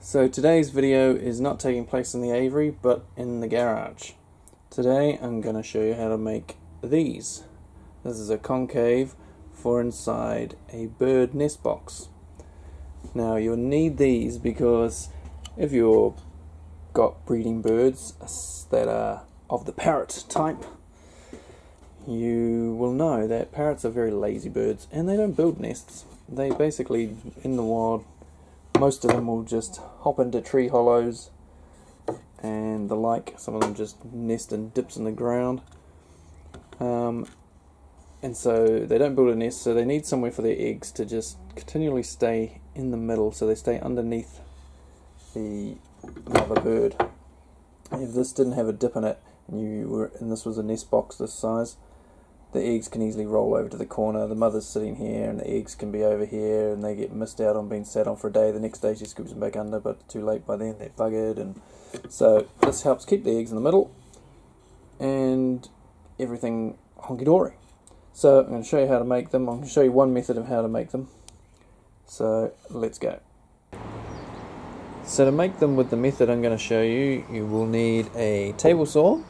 So today's video is not taking place in the aviary but in the garage. Today I'm going to show you how to make these. This is a concave for inside a bird nest box. Now you'll need these because if you've got breeding birds that are of the parrot type, you will know that parrots are very lazy birds and they don't build nests. They basically, in the wild, most of them will just hop into tree hollows and the like. Some of them just nest in dips in the ground. And so they don't build a nest, so they need somewhere for their eggs to just continually stay in the middle, so they stay underneath the mother bird. If this didn't have a dip in it and this was a nest box this size, the eggs can easily roll over to the corner. The mother's sitting here and the eggs can be over here and they get missed out on being sat on for a day. The next day she scoops them back under, but too late by then, they're buggered. And so this helps keep the eggs in the middle and everything honky-dory. So I'm going to show you how to make them. I'm going to show you one method of how to make them. So let's go. So to make them with the method I'm going to show you, you will need a table saw,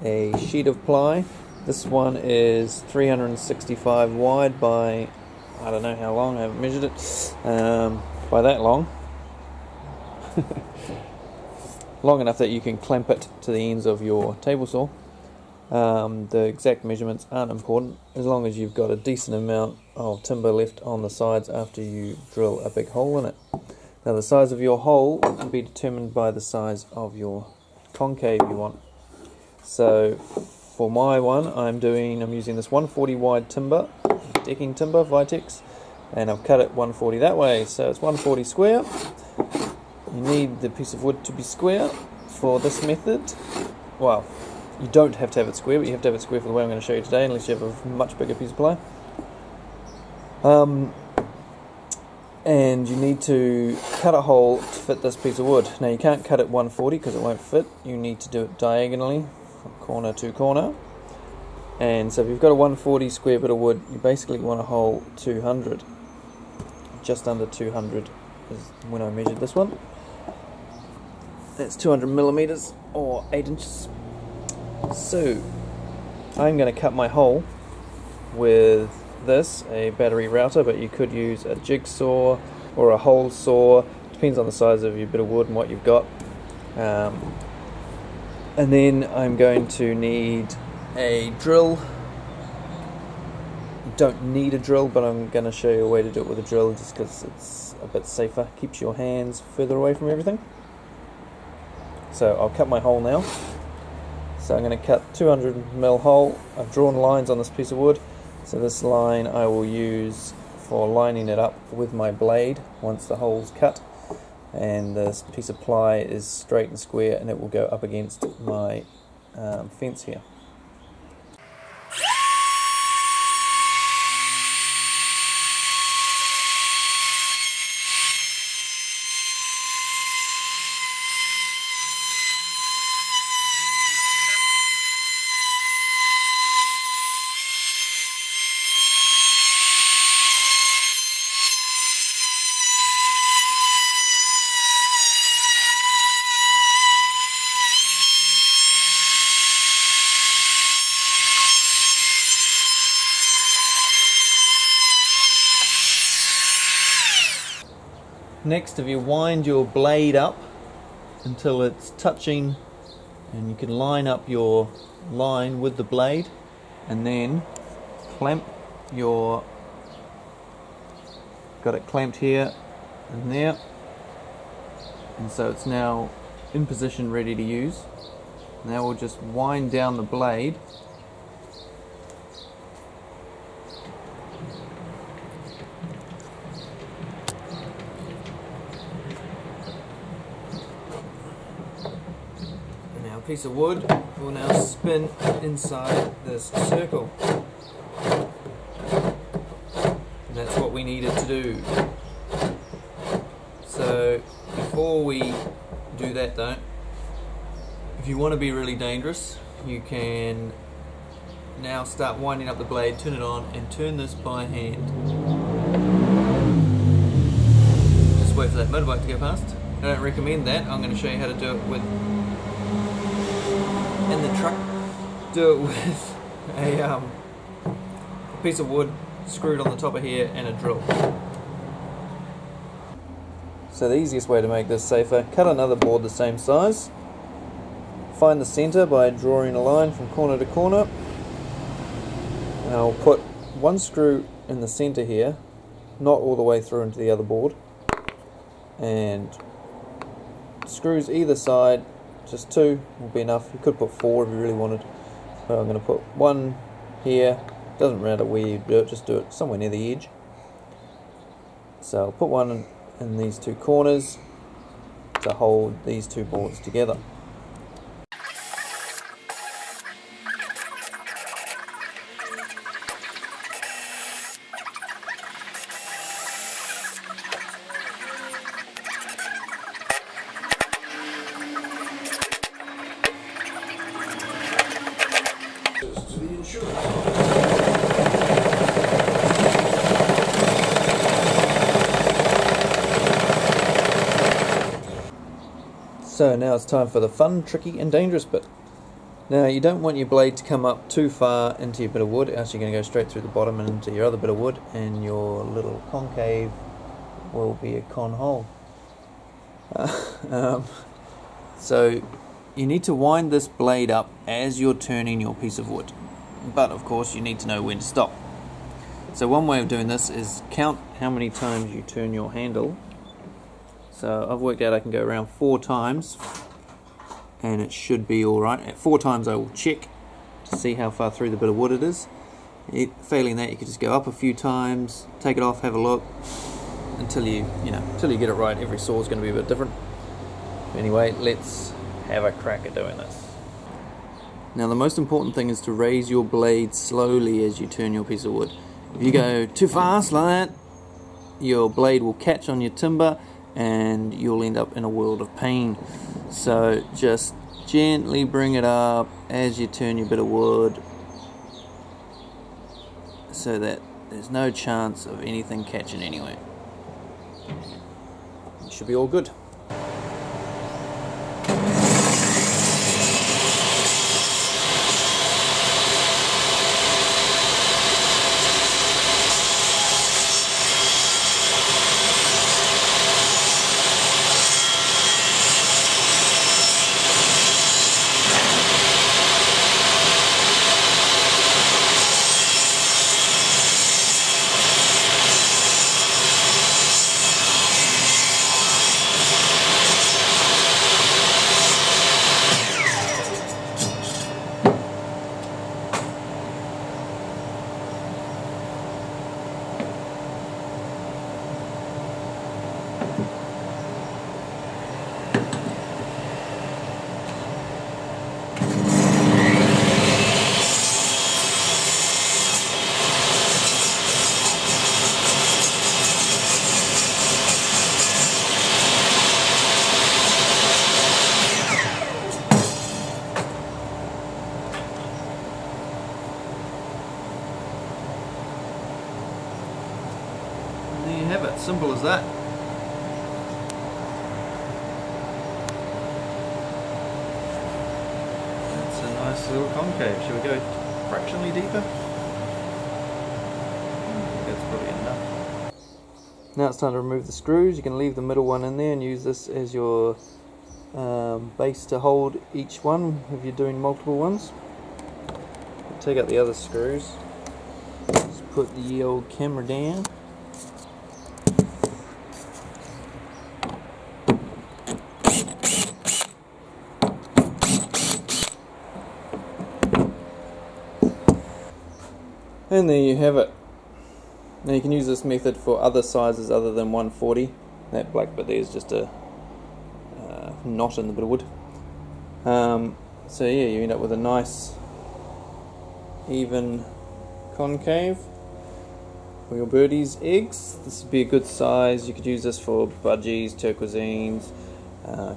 a sheet of ply. This one is 365 wide by, I don't know how long, I haven't measured it, by that long. Long enough that you can clamp it to the ends of your table saw. The exact measurements aren't important, as long as you've got a decent amount of timber left on the sides after you drill a big hole in it. Now the size of your hole will be determined by the size of your concave you want. So for my one, I'm using this 140 wide timber, decking timber, Vitex, and I've cut it 140 that way, so it's 140 square. You need the piece of wood to be square for this method. Well, you don't have to have it square, but you have to have it square for the way I'm going to show you today, unless you have a much bigger piece of ply. And you need to cut a hole to fit this piece of wood. Now you can't cut it 140 because it won't fit. You need to do it diagonally, from corner to corner. And so if you've got a 140 square bit of wood, you basically want a hole 200. Just under 200 is when I measured this one. That's 200 millimeters or 8 inches. So I'm going to cut my hole with this, a battery router, but you could use a jigsaw or a hole saw. Depends on the size of your bit of wood and what you've got. And then I'm going to need a drill. You don't need a drill, but I'm going to show you a way to do it with a drill just because it's a bit safer. Keeps your hands further away from everything. So I'll cut my hole now. So I'm going to cut 200mm hole. I've drawn lines on this piece of wood. So this line I will use for lining it up with my blade once the hole's cut. And this piece of ply is straight and square and it will go up against my fence here. Next, if you wind your blade up until it's touching, and you can line up your line with the blade, and then clamp got it clamped here and there, and so it's now in position ready to use. Now we'll just wind down the blade . Piece of wood will now spin inside this circle. And that's what we needed to do. So before we do that though, if you want to be really dangerous, you can now start winding up the blade, turn it on and turn this by hand. Just wait for that motorbike to go past. I don't recommend that. I'm going to show you how to do it with in the truck. Do it with a piece of wood screwed on the top of here and a drill. So the easiest way to make this safer, cut another board the same size, find the center by drawing a line from corner to corner, and I'll put one screw in the center here, not all the way through into the other board, and screws either side, just 2 will be enough. You could put 4 if you really wanted, but I'm going to put 1 here. Doesn't matter where you do it, just do it somewhere near the edge. So I'll put 1 in these 2 corners to hold these 2 boards together. So now it's time for the fun, tricky and dangerous bit. Now you don't want your blade to come up too far into your bit of wood, else you're going to go straight through the bottom and into your other bit of wood, and your little concave will be a con hole. So you need to wind this blade up as you're turning your piece of wood, but of course you need to know when to stop. So one way of doing this is count how many times you turn your handle. So I've worked out I can go around 4 times and it should be alright. At 4 times I will check to see how far through the bit of wood it is. Failing that, you could just go up a few times, take it off, have a look until you get it right. Every saw is going to be a bit different. Anyway, let's have a crack at doing this. Now the most important thing is to raise your blade slowly as you turn your piece of wood. If you go too fast like that, your blade will catch on your timber and you'll end up in a world of pain. So just gently bring it up as you turn your bit of wood so that there's no chance of anything catching anywhere. It should be all good. There you have it, simple as that. That's a nice little concave. Shall we go fractionally deeper? I think that's probably enough. Now it's time to remove the screws. You can leave the middle one in there and use this as your base to hold each one if you're doing multiple ones. Take out the other screws. Just put the old camera down. And there you have it. Now you can use this method for other sizes other than 140. That black bit there is just a knot in the bit of wood. So yeah, you end up with a nice even concave for your birdie's eggs. This would be a good size. You could use this for budgies, turquoisines,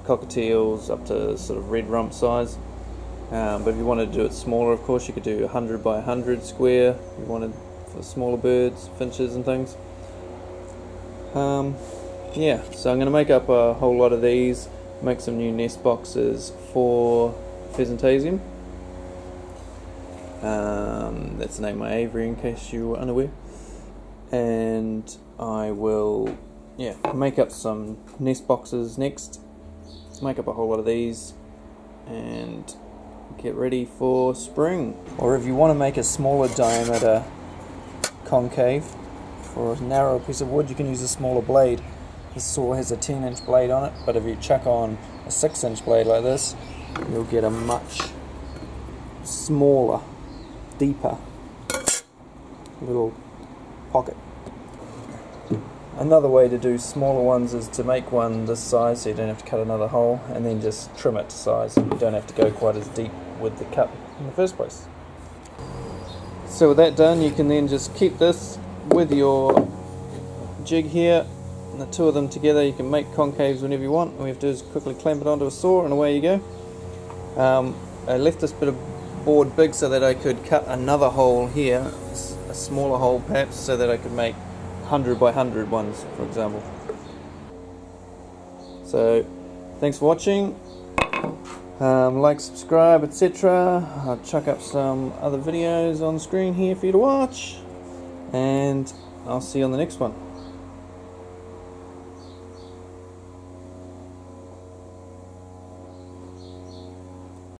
cockatiels, up to sort of red rump size. But if you wanted to do it smaller, of course, you could do 100 by 100 square if you wanted for smaller birds, finches and things. yeah, so I'm going to make up a whole lot of these, make some new nest boxes for Pheasantasium. That's the name of my aviary in case you were unaware. And I will, yeah, make up some nest boxes next, make up a whole lot of these, and get ready for spring. Or if you want to make a smaller diameter concave for a narrow piece of wood, you can use a smaller blade. This saw has a 10-inch blade on it, but if you chuck on a 6-inch blade like this, you'll get a much smaller, deeper little pocket. Another way to do smaller ones is to make one this size so you don't have to cut another hole, and then just trim it to size and you don't have to go quite as deep with the cut in the first place. So with that done, you can then just keep this with your jig here, and the two of them together. You can make concaves whenever you want. All you have to do is quickly clamp it onto a saw and away you go. I left this bit of board big so that I could cut another hole here, a smaller hole perhaps, so that I could make 100 by 100 ones, for example. So thanks for watching. Like, subscribe, etc. I'll chuck up some other videos on screen here for you to watch, and I'll see you on the next one.